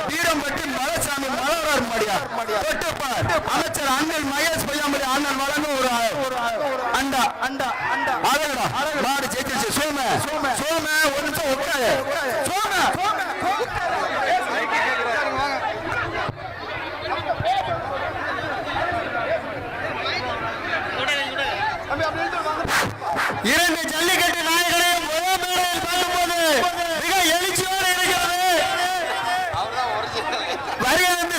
வீரம்பட்டி மலைசாமி மலரார் மடியார் அமைச்சர் அண்ணல் மகேஷ் பொய்யாமடி அண்ணன் வழங்கும் ஒரு அண்டா அண்டா அண்டா அழகா மாடு ஜெயிச்சிருச்சு. சோம சோம ஒரு நிமிஷம் உட்காரு. சோம இரண்டு ஜல்லிக்கட்டு நாயகனையும் ஒரே மேடையில் பார்க்கும்போது மிக எழுச்சியோடு இருக்கிறது. வருகிறது